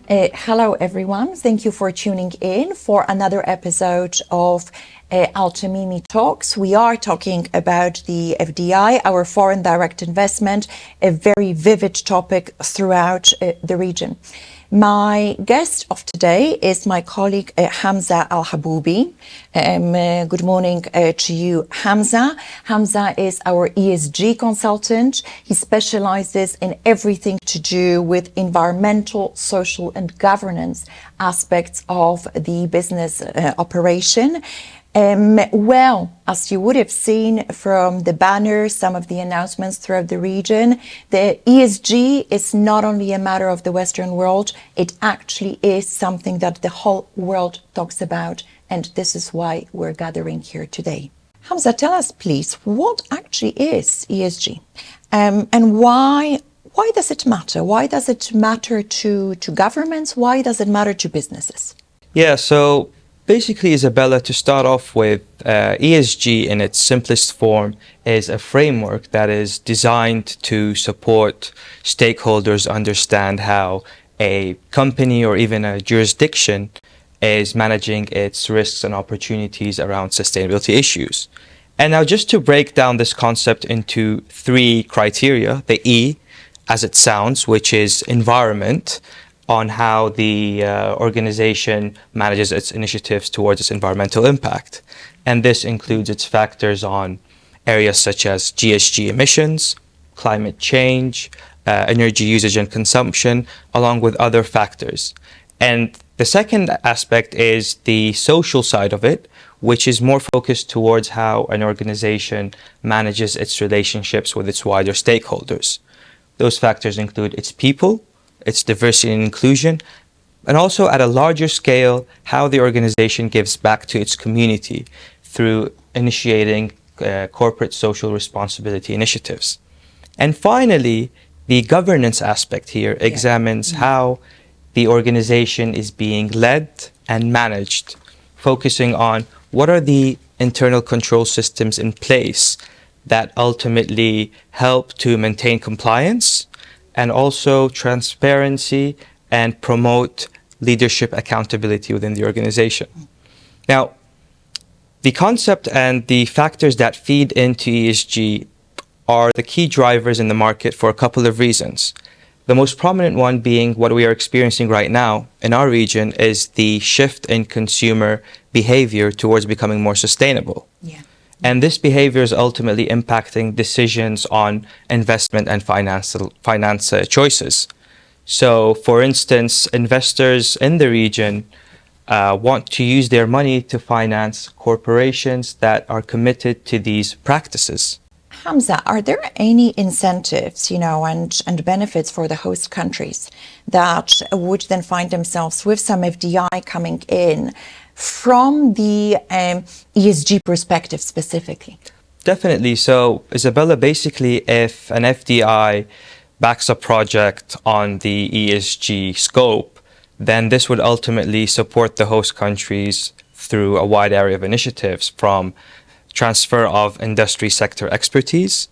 Hello, everyone. Thank you for tuning in for another episode of Al-Tamimi Talks. We are talking about the FDI, our foreign direct investment, a very vivid topic throughout the region. My guest of today is my colleague Hamza Al-Haboubi. Good morning to you, Hamza. Hamza is our ESG consultant. He specializes in everything to do with environmental, social, and governance aspects of the business operation. Well, as you would have seen from the banners, some of the announcements throughout the region, the ESG is not only a matter of the Western world, it actually is something that the whole world talks about, and this is why we're gathering here today. Hamza, tell us please, what actually is ESG, and why does it matter? Why does it matter to governments? Why does it matter to businesses? Yeah, so basically, Izabella, to start off with, ESG in its simplest form is a framework that is designed to support stakeholders understand how a company or even a jurisdiction is managing its risks and opportunities around sustainability issues. And now just to break down this concept into three criteria, the E, as it sounds, which is environment, on how the organization manages its initiatives towards its environmental impact. And this includes its factors on areas such as GHG emissions, climate change, energy usage and consumption, along with other factors. And the second aspect is the social side of it, which is more focused towards how an organization manages its relationships with its wider stakeholders. Those factors include its people, its diversity and inclusion, and also at a larger scale, how the organization gives back to its community through initiating corporate social responsibility initiatives. And finally, the governance aspect here examines how the organization is being led and managed, focusing on what are the internal control systems in place that ultimately help to maintain compliance and also transparency and promote leadership accountability within the organization. Now, the concept and the factors that feed into ESG are the key drivers in the market for a couple of reasons. The most prominent one being what we are experiencing right now in our region is the shift in consumer behavior towards becoming more sustainable. Yeah. And this behavior is ultimately impacting decisions on investment and finance choices. So, for instance, investors in the region want to use their money to finance corporations that are committed to these practices. Hamza, are there any incentives, and benefits for the host countries that would then find themselves with some FDI coming in from the ESG perspective specifically? Definitely. So, Izabella, basically, if an FDI backs a project on the ESG scope, then this would ultimately support the host countries through a wide area of initiatives, from transfer of industry sector expertise,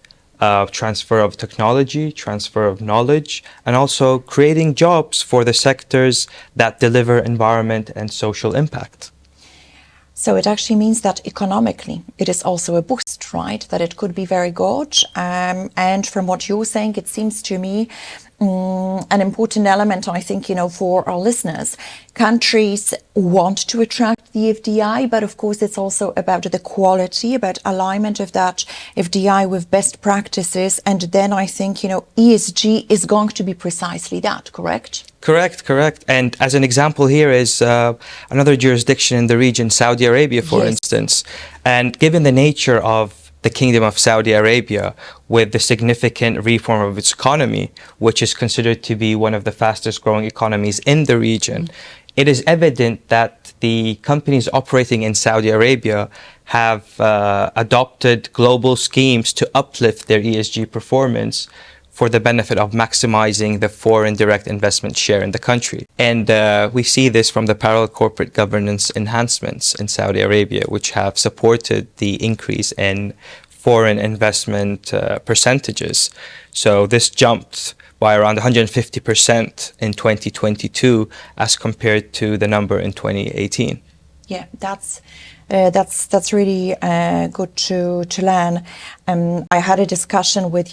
transfer of technology, transfer of knowledge, and also creating jobs for the sectors that deliver environment and social impact. So it actually means that economically it is also a boost, right? That it could be very good. And from what you're saying, it seems to me an important element, I think, for our listeners. Countries want to attract the FDI, but of course it's also about the quality, about alignment of that FDI with best practices. And then I think, ESG is going to be precisely that, correct? Correct. And as an example here is another jurisdiction in the region, Saudi Arabia, for instance. And given the nature of the Kingdom of Saudi Arabia, with the significant reform of its economy, which is considered to be one of the fastest growing economies in the region, it is evident that the companies operating in Saudi Arabia have adopted global schemes to uplift their ESG performance for the benefit of maximizing the foreign direct investment share in the country. And we see this from the parallel corporate governance enhancements in Saudi Arabia, which have supported the increase in foreign investment percentages. So this jumped by around 150% in 2022 as compared to the number in 2018. Yeah, that's really good to learn. I had a discussion with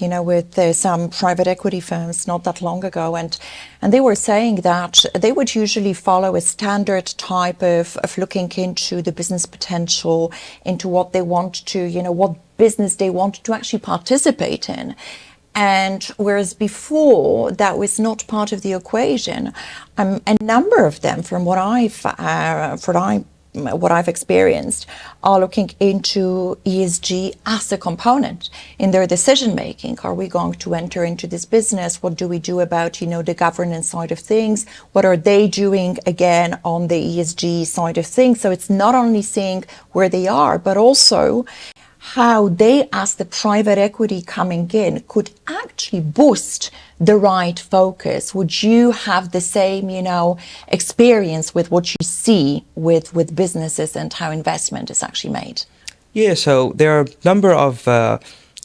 some private equity firms not that long ago, and they were saying that they would usually follow a standard type of looking into the business potential, into what they want to, what business they want to actually participate in. And whereas before that was not part of the equation, a number of them, from what I've experienced, are looking into ESG as a component in their decision making. Are we going to enter into this business? What do we do about, the governance side of things? What are they doing again on the ESG side of things? So it's not only seeing where they are, but also how they, as the private equity coming in, could actually boost the right focus. Would you have the same, experience with what you see with businesses and how investment is actually made? Yeah, so there are a number of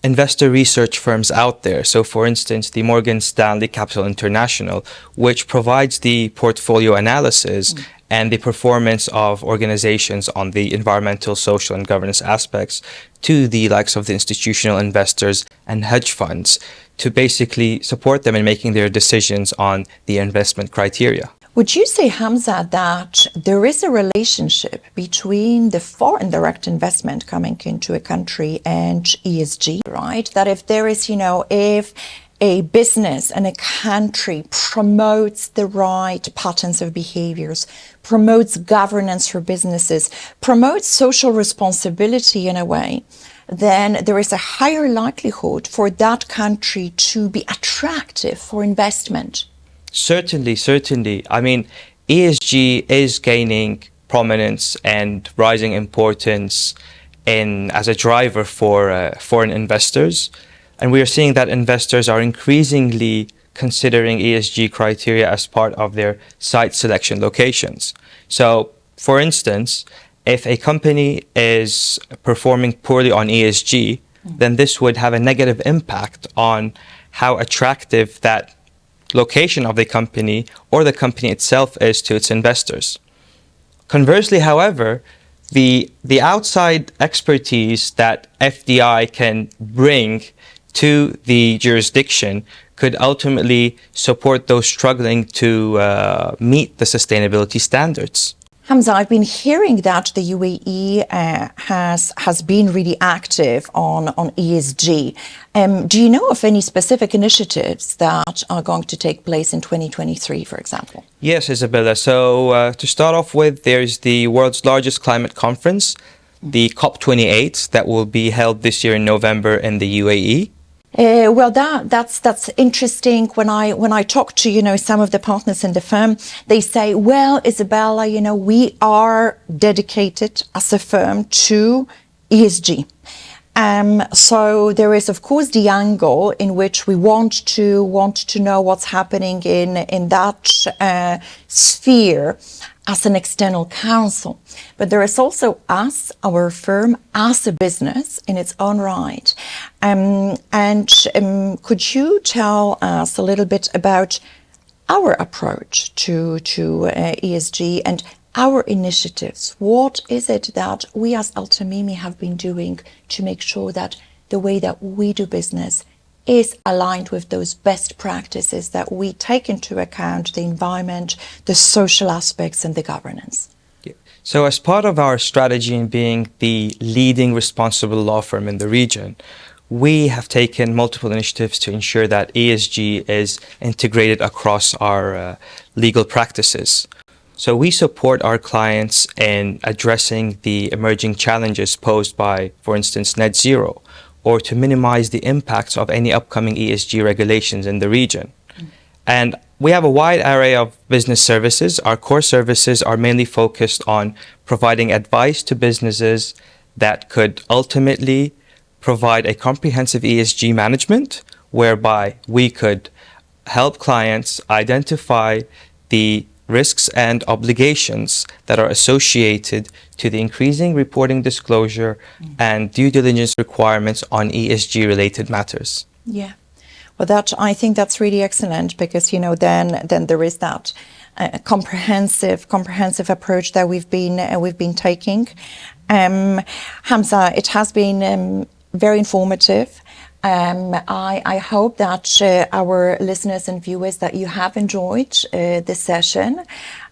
investor research firms out there. So for instance, the Morgan Stanley Capital International, which provides the portfolio analysis and the performance of organizations on the environmental, social, and governance aspects to the likes of the institutional investors and hedge funds to basically support them in making their decisions on the investment criteria. Would you say, Hamza, that there is a relationship between the foreign direct investment coming into a country and ESG, right? That if there is, if a business and a country promotes the right patterns of behaviors, promotes governance for businesses, promotes social responsibility in a way, then there is a higher likelihood for that country to be attractive for investment. Certainly. I mean, ESG is gaining prominence and rising importance as a driver for foreign investors. And we are seeing that investors are increasingly considering ESG criteria as part of their site selection locations. So, for instance, if a company is performing poorly on ESG, then this would have a negative impact on how attractive that location of the company or the company itself is to its investors. Conversely, however, the outside expertise that FDI can bring to the jurisdiction could ultimately support those struggling to meet the sustainability standards. Hamza, I've been hearing that the UAE has been really active on ESG. Do you know of any specific initiatives that are going to take place in 2023, for example? Yes, Izabella. So to start off with, there's the world's largest climate conference, the COP28, that will be held this year in November in the UAE. Well, that's interesting. When I talk to some of the partners in the firm, they say, "Well, Izabella, we are dedicated as a firm to ESG." So there is, of course, the angle in which we want to know what's happening in that sphere as an external counsel. But there is also us, our firm, as a business in its own right. Could you tell us a little bit about our approach to ESG and our initiatives? What is it that we as Al-Tamimi have been doing to make sure that the way that we do business is aligned with those best practices, that we take into account the environment, the social aspects, and the governance? So as part of our strategy in being the leading responsible law firm in the region, we have taken multiple initiatives to ensure that ESG is integrated across our legal practices. So we support our clients in addressing the emerging challenges posed by, for instance, net zero, or to minimize the impacts of any upcoming ESG regulations in the region. And we have a wide array of business services. Our core services are mainly focused on providing advice to businesses that could ultimately provide a comprehensive ESG management, whereby we could help clients identify the risks and obligations that are associated to the increasing reporting disclosure and due diligence requirements on ESG related matters. Yeah. Well, I think that's really excellent, because then there is that comprehensive approach that we've been taking. Hamza, it has been very informative. I hope that our listeners and viewers, that you have enjoyed this session.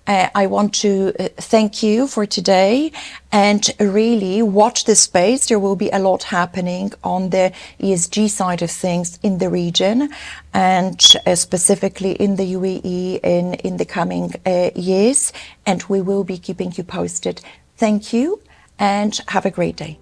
I want to thank you for today, and really watch this space. There will be a lot happening on the ESG side of things in the region, and specifically in the UAE in the coming years, and we will be keeping you posted. Thank you, and have a great day.